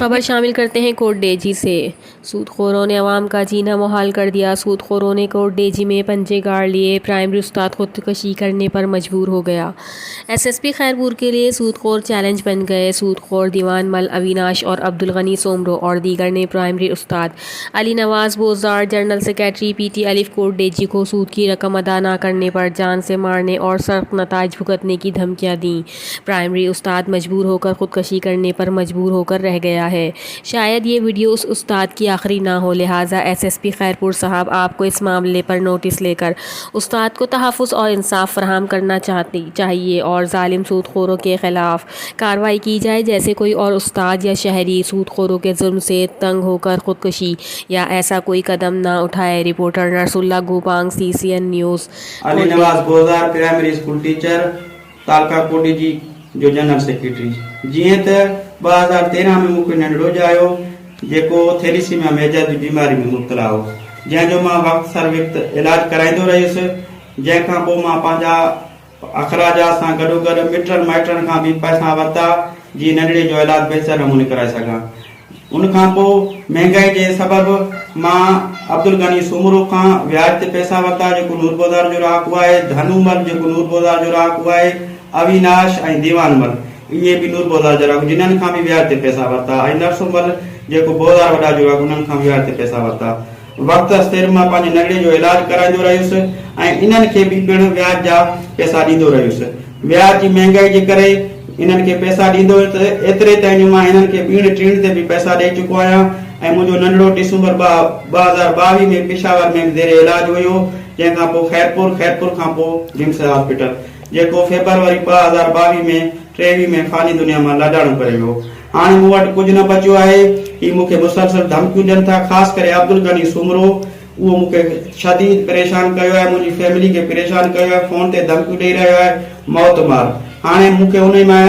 खबर शामिल करते हैं कोट डेजी से। सूदखोरों ने अवाम का जीना मुहाल कर दिया। सूदखोरों ने कोट डेजी में पंजे गाड़ लिए। प्राइमरी उस्ताद खुदकशी करने पर मजबूर हो गया। एसएसपी खैरपुर के लिए सूदखोर चैलेंज बन गए। सूदखोर दीवान मल अविनाश और अब्दुल गनी सोमरो और दीगर ने प्राइमरी उस्ताद Ali Nawaz Bojar, general secretary PT अलिफ कोट डेजी को सूद की रकम अदा न करने पर जान से मारने और सख्त नताज भुगतने की धमकियाँ दी। प्राइमरी उस्ताद मजबूर होकर खुदकशी करने पर मजबूर होकर रह गया है। शायद ये वीडियो उस उस्ताद की आखिरी ना हो, लिहाजा एसएसपी खैरपुर साहब आपको इस मामले पर नोटिस लेकर उस्ताद को तहफ़्फ़ुज़ और इंसाफ फराहम करना चाहिए और जालिम सूदखोरों के ख़िलाफ़ कार्रवाई की जाए। जैसे कोई और उस्ताद या शहरी सूदखोरों के जुल्म से तंग होकर खुदकशी या ऐसा कोई कदम ना उठाए। Reporter Nasrullah Gopang, CCN news. Ali Nawaz Bojar primary school teacher taluka कोटी जी जो जनरल सेक्रेटरी। जीअं त 2013 में मूंखे नंढड़ो ॼायो जेको थैलीसीमिया मेजर जी बीमारी में मुब्तला हो, जंहिंजो मां वक़्त सर वक़्त इलाज कराईंदो रहियुसि। जंहिंखां पोइ मां पंहिंजा अखराजात सां गॾोगॾु मिटनि माइटनि खां बि पैसा वरिता जीअं नंढड़े जो इलाज बहितर नमूने कराए सघां। उनखां पोइ महांगाई जे सबबु मां अब्दुल गनी सोमरो खां व्याज ते पैसा वरिता जेको नूर बाज़ार जो रहाकू आहे, धनुमल जेको नूर बाज़ार जो रहाकू आहे, अविनाश ऐं दीवानमल इहे बि नूर बाज़ार जा रहाकू जिन्हनि खां बि व्याज ते पैसा वरिता, ऐं नरसुमल जेको बाज़ार वॾा जो रहाकू उन्हनि खां व्याज ते पैसा वरिता। वक़्त सिर मां पंहिंजे नंढड़े जो इलाज कराईंदो रहियुसि ऐं इन्हनि खे बि पिणु व्याज जा पैसा ॾींदो रहियुसि। व्याज जी महांगाई जे करे इन्हनि खे पैसा ॾींदो त एतिरे ताईं जो मां हिननि खे ॿीण टीण ते बि पैसा ॾेई चुको आहियां। ऐं मुंहिंजो नंढड़ो डिसंबर 2022 में पेशावर में ज़ेरे इलाज हुयो, जंहिंखां पोइ खैरपुर खां पोइ रिम्स हॉस्पिटल जेको फेब्रुआरी 2022 में 23 में फानी दुनिया मां लाॾाणो करे वियो। हाणे मूं वटि कुझु न बचियो आहे। ही मूंखे मुसलसल धमकियूं ॾियनि था, ख़ासि करे अब्दुल गनी सोमरो। उहो मूंखे शदीद परेशान कयो आहे, मुंहिंजी फैमिली खे परेशान कयो आहे, फ़ोन ते धमकियूं ॾेई रहियो आहे मौत मार। हाणे मूंखे उन मां